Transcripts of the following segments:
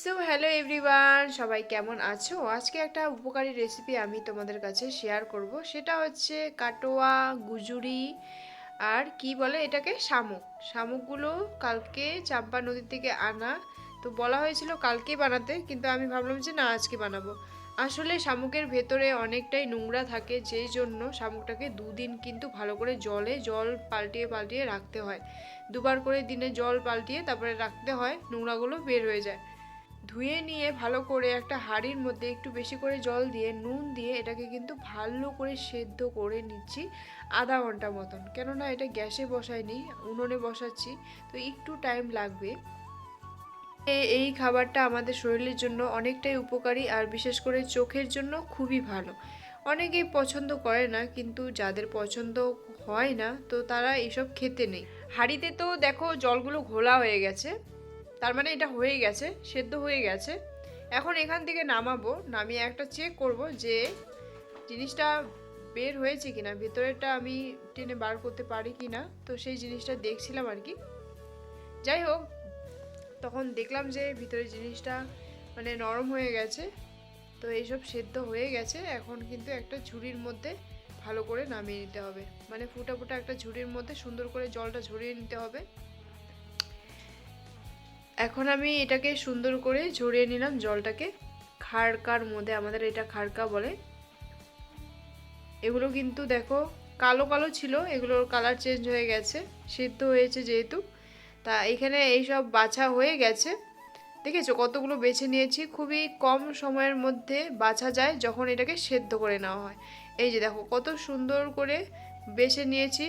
So hello everyone, সবাই কেমন আছো? আজকে একটা উপকারী রেসিপি আমি তোমাদের কাছে শেয়ার করব। সেটা হচ্ছে কাটোয়া, গুজুরি আর কি বলে এটাকে, শামুক। শামুকগুলো কালকে চাম্পা নদী থেকে আনা। তো বলা হয়েছিল কালকে বানাতে, কিন্তু আমি ভাবলাম যে না, আজকে বানাবো। আসলে শামুকের ভেতরে অনেকটাই নোংরা থাকে, যেই জন্য শামুকটাকে দুদিন কিন্তু ভালো করে জল পাল্টিয়ে পাল্টিয়ে রাখতে হয়। দুবার করে দিনে জল পাল্টিয়ে তারপরে রাখতে হয়, নোংরাগুলো বের হয়ে যায়। ধুয়ে নিয়ে ভালো করে একটা হাঁড়ির মধ্যে একটু বেশি করে জল দিয়ে নুন দিয়ে এটাকে কিন্তু ভালো করে সেদ্ধ করে নিচ্ছি আধা ঘন্টা মতন। কেননা এটা গ্যাসে বসাইনি, উনুনে বসাচ্ছি, তো একটু টাইম লাগবে। এই খাবারটা আমাদের শরীরের জন্য অনেকটাই উপকারী, আর বিশেষ করে চোখের জন্য খুবই ভালো। অনেকেই পছন্দ করে না, কিন্তু যাদের পছন্দ হয় না তো তারা এইসব খেতে নেই। হাঁড়িতে তো দেখো জলগুলো ঘোলা হয়ে গেছে, তার মানে এটা হয়ে গেছে, সেদ্ধ হয়ে গেছে। এখন এখান থেকে নামাবো, নামিয়ে একটা চেক করব যে জিনিসটা বের হয়েছে কিনা, ভেতরেরটা আমি টেনে বার করতে পারি কিনা। তো সেই জিনিসটা দেখছিলাম আর কি। যাই হোক, তখন দেখলাম যে ভিতরের জিনিসটা মানে নরম হয়ে গেছে। তো এইসব সেদ্ধ হয়ে গেছে। এখন কিন্তু একটা ঝুড়ির মধ্যে ভালো করে নামিয়ে নিতে হবে, মানে ফুটা ফুটা একটা ঝুড়ির মধ্যে সুন্দর করে জলটা ঝরিয়ে নিতে হবে। এখন আমি এটাকে সুন্দর করে ঝরিয়ে নিলাম জলটাকে খাড়কার মধ্যে, আমাদের এটা খাড়কা বলে। এগুলো কিন্তু দেখো কালো কালো ছিল, এগুলোর কালার চেঞ্জ হয়ে গেছে, সিদ্ধ হয়েছে যেহেতু। তা এখানে এইসব বাছা হয়ে গেছে। দেখেছো কতগুলো বেছে নিয়েছি, খুবই কম সময়ের মধ্যে বাছা যায় যখন এটাকে সেদ্ধ করে নেওয়া হয়। এই যে দেখো কত সুন্দর করে বেছে নিয়েছি।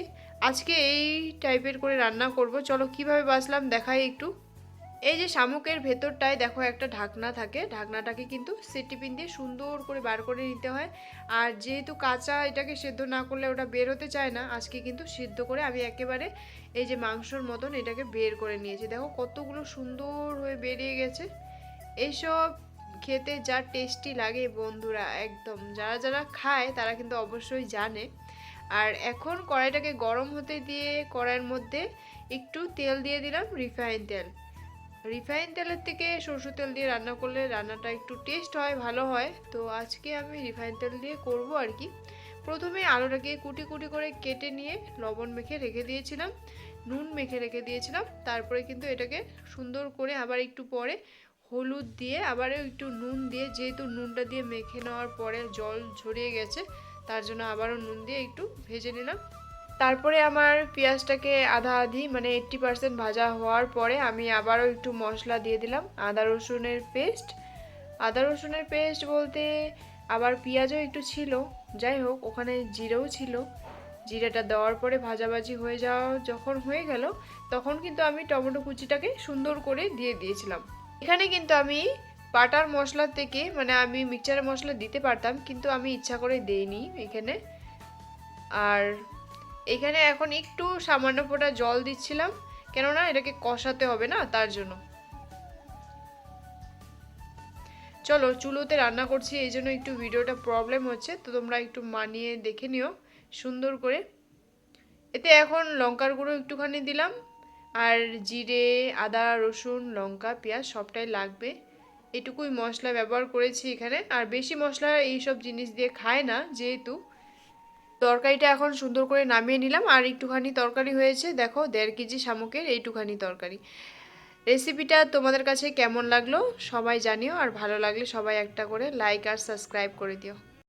আজকে এই টাইপের করে রান্না করব। চলো কিভাবে বাছলাম দেখাই একটু। এই যে শামুকের ভেতরটায় দেখো একটা ঢাকনা থাকে, ঢাকনাটাকে কিন্তু সেটিপিন দিয়ে সুন্দর করে বার করে নিতে হয়। আর যেহেতু কাঁচা, এটাকে সেদ্ধ না করলে ওটা বের হতে চায় না। আজকে কিন্তু সিদ্ধ করে আমি একেবারে এই যে মাংসর মতন এটাকে বের করে নিয়েছি। দেখো কতগুলো সুন্দর হয়ে বেরিয়ে গেছে। এইসব খেতে যা টেস্টি লাগে বন্ধুরা, একদম যারা যারা খায় তারা কিন্তু অবশ্যই জানে। আর এখন কড়াইটাকে গরম হতে দিয়ে কড়াইয়ের মধ্যে একটু তেল দিয়ে দিলাম, রিফাইন তেল। রিফাইন তেলের থেকে সরষের তেল দিয়ে রান্না করলে রান্নাটা একটু টেস্ট হয়, ভালো হয়। তো আজকে আমি রিফাইন তেল দিয়ে করব আর কি। প্রথমে আলুটাকে কুটি কুটি করে কেটে নিয়ে লবণ মেখে রেখে দিয়েছিলাম, নুন মেখে রেখে দিয়েছিলাম। তারপরে কিন্তু এটাকে সুন্দর করে আবার একটু পরে হলুদ দিয়ে আবারও একটু নুন দিয়ে, যেহেতু নুনটা দিয়ে মেখে নেওয়ার পরে জল ঝরিয়ে গেছে, তার জন্য আবারও নুন দিয়ে একটু ভেজে নিলাম। তারপরে আমার পেঁয়াজটাকে আধা আধি মানে 80% ভাজা হওয়ার পরে আমি আবারও একটু মশলা দিয়ে দিলাম, আদা রসুনের পেস্ট। আদা রসুনের পেস্ট বলতে আবার পেঁয়াজও একটু ছিল। যাই হোক, ওখানে জিরেও ছিল। জিরেটা দেওয়ার পরে ভাজাভাজি হয়ে যাওয়া যখন হয়ে গেল, তখন কিন্তু আমি টমেটো কুচিটাকে সুন্দর করে দিয়ে দিয়েছিলাম। এখানে কিন্তু আমি বাটার মশলা থেকে, মানে আমি মিক্সচারের মশলা দিতে পারতাম, কিন্তু আমি ইচ্ছা করে দেইনি এখানে। আর এখানে এখন একটু সামান্য ফোঁটা জল দিচ্ছিলাম, কেননা এটাকে কষাতে হবে না, তার জন্য। চলো, চুলোতে রান্না করছি, এই জন্য একটু ভিডিওটা প্রবলেম হচ্ছে, তো তোমরা একটু মানিয়ে দেখে নিও সুন্দর করে। এতে এখন লঙ্কার গুঁড়ো একটুখানি দিলাম, আর জিরে, আদা, রসুন, লঙ্কা, পেঁয়াজ সবটাই লাগবে। এটুকুই মশলা ব্যবহার করেছি এখানে, আর বেশি মশলা এইসব জিনিস দিয়ে খায় না যেহেতু। তরকারিটা এখন সুন্দর করে নামিয়ে নিলাম, আর একটুখানি তরকারি হয়েছে, দেখো 1.5 কেজি শামুকের এইটুখানি তরকারি। রেসিপিটা তোমাদের কাছে কেমন লাগলো সবাই জানিও, আর ভালো লাগলে সবাই একটা করে লাইক আর সাবস্ক্রাইব করে দিও।